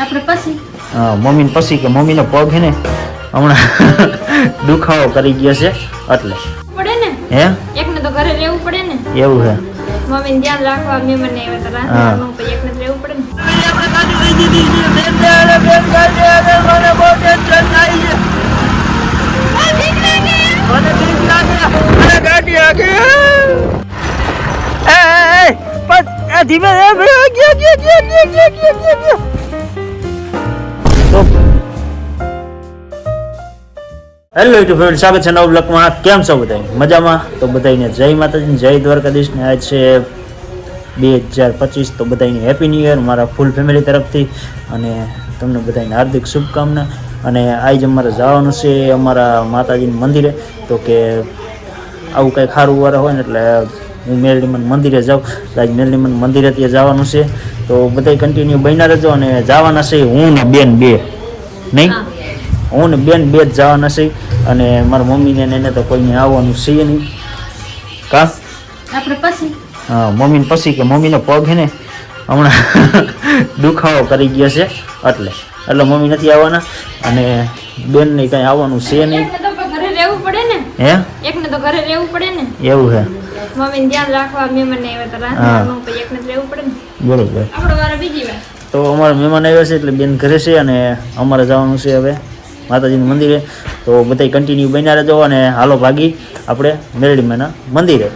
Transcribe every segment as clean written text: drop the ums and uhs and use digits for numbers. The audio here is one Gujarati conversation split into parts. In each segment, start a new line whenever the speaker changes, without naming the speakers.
આપણે પછી
હા મમ્મીને પછી કે મમ્મીનો પગ હે ને હમણાં દુખાવો કરી ગયો છે એટલે
પડે ને
હે
એકને તો ઘરે રહેવું પડે ને
એવું હે
મમ્મીને ધ્યાન રાખવા મહેમાન આવ્યા તો રાખવાનું પછી એકને તો રહેવું પડે ને
હેલો યુટ્યુબ ફેમિલી, સ્વાગત છે નવ બ્લોકમાં. કેમ છો બધા? મજામાં? તો બધાને જય માતાજી, જય દ્વારકાધીશ ને આજ છે 2025. તો બધાને હેપી ન્યૂ યર મારા ફૂલ ફેમિલી તરફથી, અને તમને બધાને હાર્દિક શુભકામના. અને આજ અમારે જવાનું છે અમારા માતાજીના મંદિરે. તો કે આવું કંઈ સારું વાર હોય ને એટલે હું મેરડીમાં મંદિરે જાઉં. આજ મેરડીમાં મંદિરે ત્યાં જવાનું છે. તો બધા કન્ટિન્યુ બન્યા રહેજો. અને જવાના છે હું ને બેન બે, નહીં હું ને બેન બે જ જવાના છે. અને મારા મમ્મીને એને તો કોઈને આવવાનું છે નહીં. કા
આપણે પછી
હા મમ્મીને પછી કે મમ્મીનો પગ છે ને હમણાં દુખાવો કરી ગયો છે એટલે મમ્મી નથી આવવાના. અને બેનને કંઈ આવવાનું છે નહીં.
એકને તો ઘરે રહેવું પડે ને
હે
એકને તો ઘરે રહેવું પડે ને
એવું છે
મમ્મીને ધ્યાન રાખવા મહેમાન આવ્યા તો રાખવાનું પછી એકને તો રહેવું પડે ને
બરોબર.
આપણો વારો બીજી વાર
તો અમારા મહેમાન આવ્યા છે એટલે બેન ઘરે છે અને અમારે જવાનું છે હવે માતાજીનું મંદિરે. તો બધા કન્ટિન્યુ બન્યા રહેજો. અને હાલો ભાગી આપણે મેરડીમાના મંદિરે.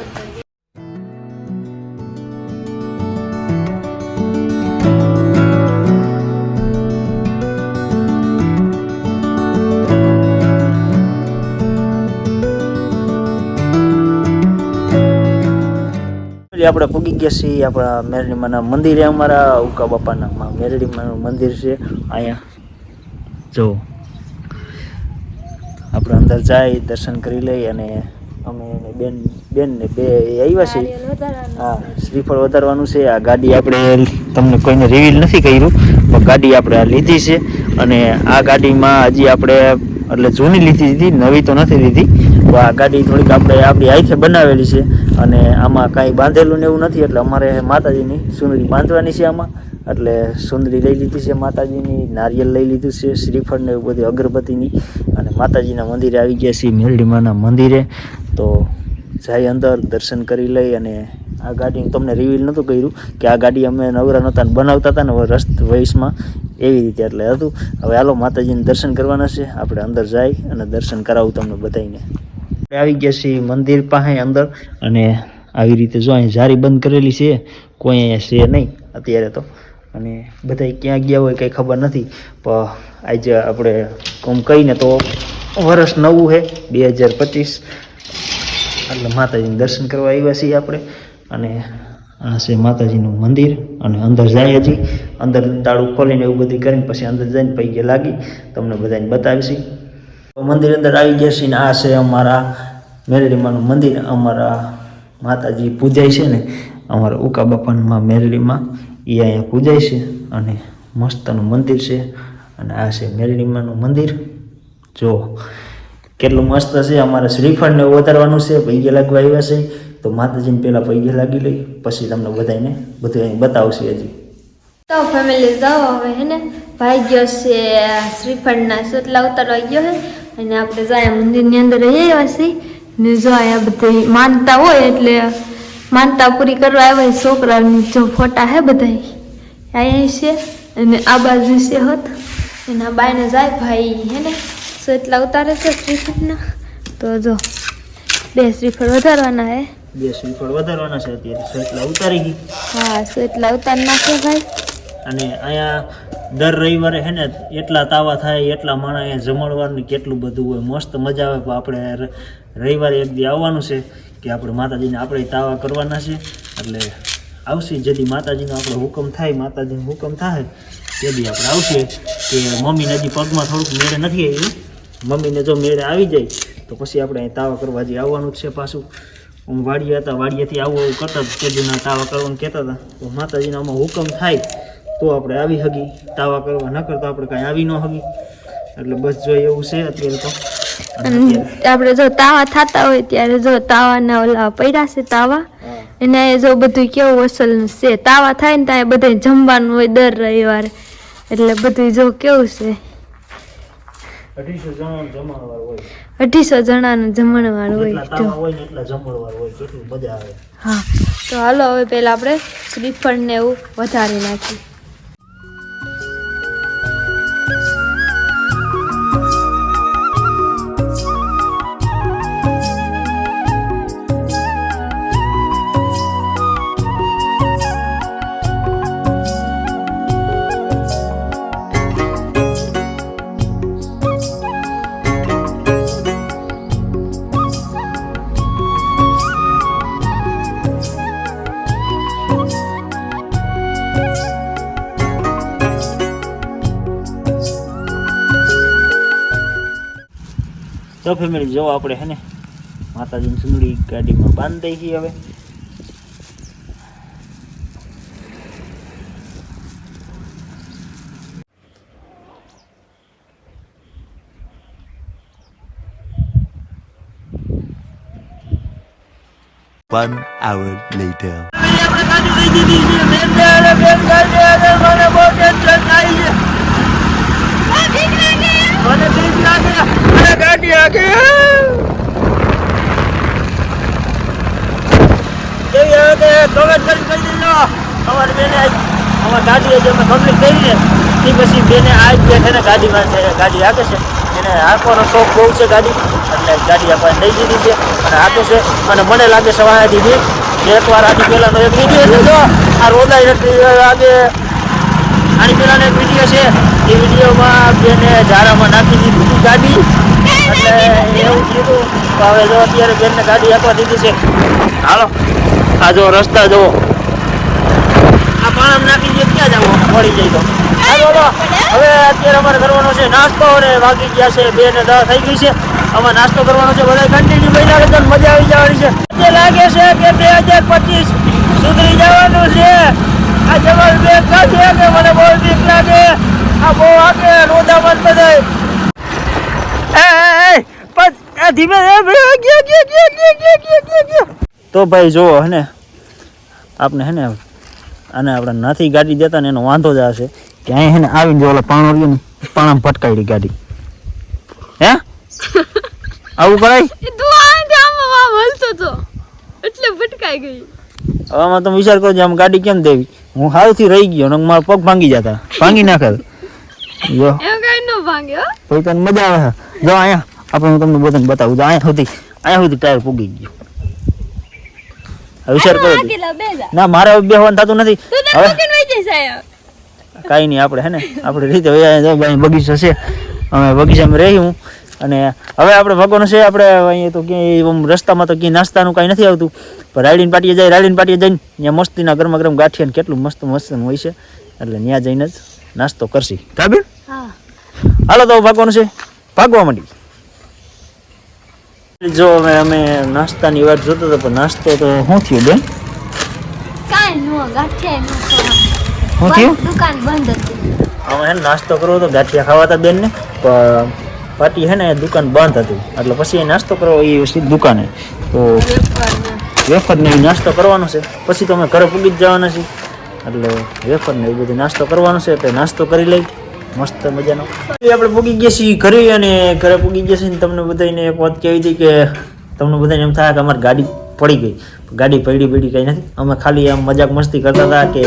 આપણે પૂગી ગયા છીએ આપણા મેરડીમાના મંદિરે. અમારા ઉકા બાપાના મેરડીમાનું મંદિર છે અહીંયા. જો આપણે અંદર જાય દર્શન કરી લઈ. અને અમે બેન ને બે આવ્યા છીએ. હા શ્રીફળ વધારવાનું છે. આ ગાડી આપણે તમને કોઈને રિવીલ નથી કર્યું, પણ ગાડી આપણે લીધી છે. અને આ ગાડીમાં હજી આપણે એટલે જૂની લીધી હતી, નવી તો નથી લીધી. તો આ ગાડી થોડીક આપણે આપણી હાથે બનાવેલી છે. અને આમાં કાંઈ બાંધેલું ને એવું નથી. એટલે અમારે માતાજીની સુંદરી બાંધવાની છે આમાં. એટલે સુંદરી લઈ લીધી છે માતાજીની, નારિયેલ લઈ લીધું છે, શ્રીફળ ને એવું બધું અગરબત્તીની. અને માતાજીના મંદિરે આવી ગયા છીએ, મેરડીમાના મંદિરે. તો જાય અંદર દર્શન કરી લઈ. અને આ ગાડીનું તમને રિવીલ નહોતું કર્યું કે આ ગાડી અમે નવરા નહોતા બનાવતા હતા ને વયસમાં, એવી રીતે એટલે હતું. હવે હાલો માતાજીને દર્શન કરવાના છે. આપણે અંદર જાય અને દર્શન કરાવું તમને બધાને. આવી ગયા છીએ મંદિર પાસે અંદર. અને આવી રીતે જો અહીં જારી બંધ કરેલી છે, કોઈ અહીંયા છે નહીં અત્યારે તો. અને બધા ક્યાં ગયા હોય કંઈ ખબર નથી. પણ આજે આપણે કોમ કહીને તો વર્ષ નવું છે 2025. એટલે માતાજીનું દર્શન કરવા આવ્યા છીએ આપણે. અને આ છે માતાજીનું મંદિર. અને અંદર જાય હજી અંદર તાળું ખોલીને એવું બધું કરીને પછી અંદર જઈને પૈકી લાગી તમને બધાને બતાવીશી. મંદિર અંદર આવી ગયા છીએ. ને આ છે અમારા મેરડીમાનું મંદિર. અમારા માતાજી પૂજાય છે ને અમારા ઉકા બાપામાં મેરડીમાં, એ અહીંયા પૂજાય છે. અને મસ્તનું મંદિર છે. અને આ છે મેરડીમાનું મંદિર. જો કેટલું મસ્ત છે. અમારે શ્રીફળને વધારવાનું છે, પૈગે લાગવા આવ્યા છે. તો માતાજીને પહેલાં પૈગે લાગી લઈ, પછી તમને બધાને બધું અહીં બતાવશે હજી.
તો ફેમિલી જાઓ હવે હે ને ભાઈ ગયો છે શ્રીફળના સોટલા ઉતારવા ગયો હે. અને આપણે જાય મંદિરની અંદર આવ્યા છીએ. ને જો અહીંયા બધી માનતા હોય એટલે માનતા પૂરી કરવા આવ્યા. છોકરાની જો ફોટા હે બધા અહીંયા છે. અને આ બાજુ છે હોત એના બાયને જાય ભાઈ હે ને સોટલા ઉતારે છે શ્રીફળના. તો જો બે શ્રીફળ વધારવાના હે.
બે શ્રીફળ વધારવાના છે અત્યારે. સોટલા ઉતારી ગઈ.
હા સોટલા ઉતારી નાખે ભાઈ.
અને અહીંયા દર રવિવારે હે ને એટલા તાવા થાય, એટલા માણા અહીંયા જમણવારનું કેટલું બધું હોય, મસ્ત મજા આવે. આપણે રવિવારે એક દી આવવાનું છે કે આપણે માતાજીને આપણે તાવા કરવાના છે. એટલે આવશે જેથી માતાજીનો આપણો હુકમ થાય, માતાજીનો હુકમ થાય તે દી આપણે આવશે. કે મમ્મીને હજી પગમાં થોડુંક મેળે નથી આવ્યું. મમ્મીને જો મેળે આવી જાય તો પછી આપણે અહીં તાવા કરવા હજી આવવાનું જ છે પાછું. હું વાડીએ હતા, વાડીએથી આવું કરતા તે દીના તાવા કરવાનું કહેતા હતા. તો માતાજીનો આમાં હુકમ થાય તો આપણે આવી હગી તાવા કરવા, ન કરતા આપણે કાંઈ આવી ન હગી. એટલે બસ જો એવું છે અત્યારે તો.
આપણે જો તાવા થતા હોય ત્યારે જો તાવાના ઓલા પડ્યા છે તાવા, એને જો બધું કેવું અસલ છે. તાવા થાય ને ત્યાં બધે જમવાનું હોય દર રવિવારે. એટલે બધું જો કેવું છે
250 જણાનું જમણવાર હોય
250 જણાનું જમણવાર હોય
જેટલા તાવા હોય ને એટલા જમણવાર હોય કેટલું મજા આવે
હા તો હાલો હવે પહેલા આપણે શ્રીફળ ને એવું વધારી નાખીએ
તો ફેમિલી જો આપણે હે ને માતાજીની સુંદરી ગાડીમાં બાંધી દઈ છીએ હવે
One hour later.
આપણે ગાડી લઈ દીધી છે બેન ગાડી મને બહુ ટેન્શન થાય છે મને બીક લાગે મને ગાડી આગે કેવી આવે તો કમેન્ટ કરી દેજો અમારી બેને અમારી ગાડી જે અમે કમ્પ્લીટ કરી ને એ પછી બેને આજ જે છે ને ગાડીમાં છે ગાડી આગે છે એને હાંકવાનો શોખ બહુ છે ગાડી એટલે ગાડી આપણને દઈ દીધી છે અને હાંકે છે અને મને લાગે છે વાયાથી બીક એકવાર આની પહેલાંનો એક વિડીયો છે તો આ રોદાઈ નથી આગે આની પહેલાંનો એક વિડીયો છે એ વિડીયોમાં બેને ઝારામાં નાખી દીધી હતી ગાડી એટલે એવું કીધું તો હવે જો અત્યારે બેનને ગાડી આપવા દીધી છે હાલો આ જો રસ્તા જુઓ આ પાણમ નાખી દે ક્યાં જવું મળી જાય તો હાલો હવે અત્યારે અમારે કરવાનો છે નાસ્તો અને વાગી ગયા છે 2 ને 10 થઈ ગઈ છે અમારે નાસ્તો કરવાનો છે બધા કન્ટિન્યુ બન્યા રહે તો મજા આવી જવાની છે મને લાગે છે કે 2025 સુધરી જવાનું છે આ જબર બેગ કાઢે કે મને બહુ બીક લાગે આ બહુ આગે રોદામાં બધાય એ ધીમે તો ભાઈ જુઓ હે ને આપણે હે ને અને આપણે નથી ગાડી દેતા ને એનો વાંધો જ હશે કે અહીં હે ને આવીને જો ઓલા પાણો રહ્યો ને પાણામાં ભટકાઈ ગાડી હે આવું કરાય
તું આમ હલતો તો એટલે ભટકાઈ ગઈ
હવે આમાં તમે વિચાર કરજો આમ ગાડી કેમ દેવી હું હાવથી રહી ગયો ને મારા પગ ભાંગી જતા ભાંગી નાખે જો
એમ કઈ ન ભાંગ્યો
તો તને મજા આવે જો અહીંયા આપણે હું તમને બધાને બતાવું અહીંયા સુધી ટાયર પૂગી ગયો વિચાર કરો ના મારે બેહવાનું થતું નથી હવે કાંઈ નહીં આપણે હે ને આપણે રીતે બગીચો છે અમે બગીચામાં રહી હું અને હવે આપણે ભગવાન છે આપણે અહીંયા તો ક્યાંય રસ્તામાં તો ક્યાંય નાસ્તાનું કાંઈ નથી આવતું પણ રાયડીન પાટીએ જઈને ત્યાં મસ્તીના ગરમા ગરમ ગાંઠિયા કેટલું મસ્ત હોય છે એટલે ત્યાં જઈને જ નાસ્તો કરશી કાબેન હાલો તો ભાગવાનું છે ભાગવા માંડી જો અમે નાસ્તાની વાત જોતો હતો પણ નાસ્તો તો શું થયું બેન
કાઈ નો ગાંઠિયા નો
શું થયું
દુકાન બંધ હતી
અમે હે નાસ્તો કરવો તો ગાંઠિયા ખાવા હતા બેન ને પણ પાર્ટી હે ને દુકાન બંધ હતી એટલે પછી નાસ્તો કરવો એ સીધી દુકાને તો વેફર ને નાસ્તો કરવાનો છે પછી તો અમે ઘરે પૂગી જ જવાના છીએ એટલે વેફર ને એ બધું નાસ્તો કરવાનો છે એટલે નાસ્તો કરી લઈ મસ્ત મજાનો આપણે પૂગી ગયા છીએ ઘરે અને ઘરે પૂગી ગયા છીએ તમને બધાને એક વાત કહેવી હતી કે તમને બધાને એમ થાય કે અમારી ગાડી પડી ગઈ ગાડી પડી કંઈ નથી અમે ખાલી આમ મજાક મસ્તી કરતા હતા કે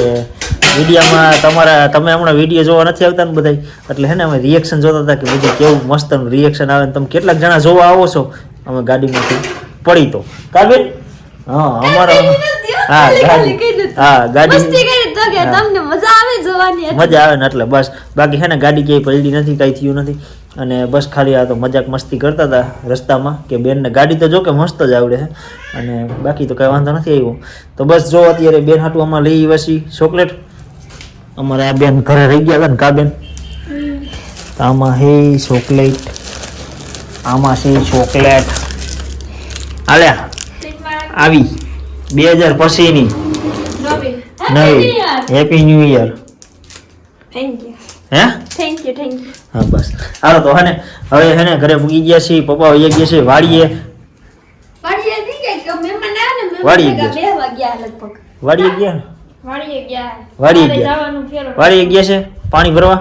વિડીયોમાં તમે હમણાં વિડીયો જોવા નથી આવતા ને બધા એટલે હે ને અમે રિએક્શન જોતા હતા કે બધું કેવું મસ્ત રિએક્શન આવે ને તમે કેટલાક જણા જોવા આવો છો અમે ગાડીમાંથી પડી તો કાબેન હા અમારા ગાડી
તમને મજા આવે જોવાની
મજા આવે ને એટલે બસ બાકી હે ને ગાડી ક્યાંય પલટી નથી કાંઈ થયું નથી અને બસ ખાલી આ તો મજાક મસ્તી કરતા હતા રસ્તામાં કે બેનને ગાડી તો જો કે મસ્ત જ આવડે છે અને બાકી તો કાંઈ વાંધો નથી આવ્યો તો બસ જો અત્યારે બેન હાટું આમાં લઈ વસી ચોકલેટ અમારે આ બેન ઘરે રહી ગયા હતા ને કા બેન આમાં હે ચોકલેટ આમાં છે ચોકલેટ આલ્યા આવી 2000 પછીની નવી happy new year
thank you
હે
થેન્ક યુ
હા બસ હાલો તો હે ને હવે હે ને ઘરે પૂગી ગયા છીએ પપ્પા વહી ગયા છે વાડીએ વાડીએ ગયા છે પાણી ભરવા,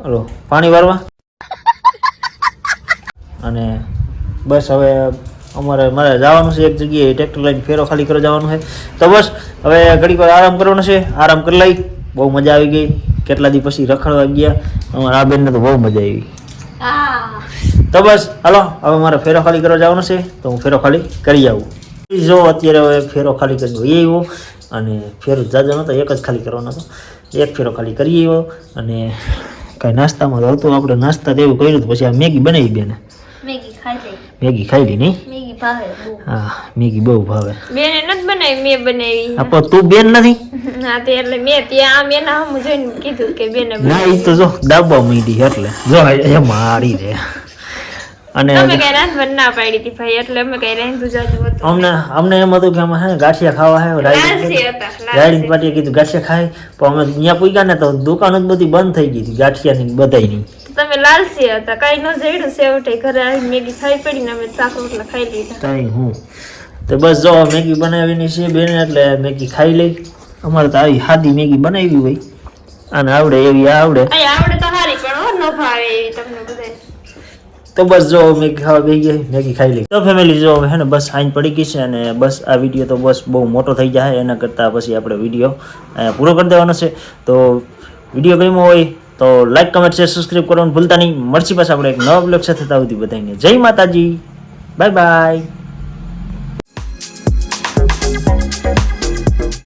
હલો પાણી વારવા, અને બસ હવે મારે જવાનું છે એક જગ્યાએ ટ્રેક્ટર લઈને ફેરો ખાલી કરવા જવાનું છે. તો બસ હવે ઘડીક વાર આરામ કરવાનો છે, આરામ કરી લઈ. બહુ મજા આવી ગઈ, કેટલા દી પછી રખડવા ગયા. અમારા આ બેનને તો બહુ મજા આવી. તો બસ હાલો હવે મારે ફેરો ખાલી કરવા જવાનું છે, તો હું ફેરો ખાલી કરી આવું. જો અત્યારે હવે ફેરો ખાલી કરીને આવ્યો, અને ફેરો જાજો નતો, એક જ ખાલી કરવાનો હતો. એક ફેરો ખાલી કરી આવ્યો, અને કાંઈ નાસ્તામાં તો હતું આપણે નાસ્તા તેવું કર્યું તો પછી આ મેગી બનાવી બેને. મેગી ખાઈ લી નહીં? હા મેગી બહુ ભાવે.
બેને નથી બનાવી, મેં બનાવી.
આપો તું બેન નથી?
હા તે એટલે મેં ત્યાં આમ એના હમ જોઈને કીધું કે બેને
ના એ તો જો દાબવા માંડી એટલે જો એ મારી રે. અને
તમે કઈ રાંધવાની ના પાડી હતી ભાઈ, એટલે અમે કઈ રાંધું જાજુ હતું.
અમને એમ હતું કે અમે હે ગાંઠિયા ખાવા હે રાઈડિંગ પાર્ટીએ કીધું ગાંઠિયા ખાય, પણ અમે ત્યાં પૂગ્યા ને તો દુકાનો જ બધી બંધ થઈ ગઈ હતી ગાંઠિયાની બધાયની.
તમે લાલસી હતા, કઈ ન જડ્યું સેવટે ઘરે આવીને મેગી ખાઈ પડી ને અમે શાક રોટલા ખાઈ લીધા.
કઈ હું તો બસ જો મેગી બનાવીની છે બેન, એટલે મેગી ખાઈ લઈ. અમારે તો આવી સાદી મેગી બનાવી હોય, અને આવડે એવી આવડે.
આવડે તો સારી પણ ન ભાવે એવી તમને બધાય.
તો બસ જો મેગી ખાવા બેસી ગઈ, મેગી ખાઈ લઈ. તો ફેમિલી જો હે ને બસ આઈન પડી ગઈ છે, અને બસ આ વિડીયો તો બસ બહુ મોટો થઈ જાય, એના કરતાં પછી આપણે વિડીયો પૂરો કરી દેવાનો છે. તો વિડીયો ગમ્યો હોય તો લાઈક કમેન્ટ શેર સબસ્ક્રાઈબ કરવાનું ભૂલતા નહીં. મળશે પાછા આપણે એક નવા બ્લોગ સાથે. ત્યાં સુધી બધાને જય માતાજી, બાય બાય.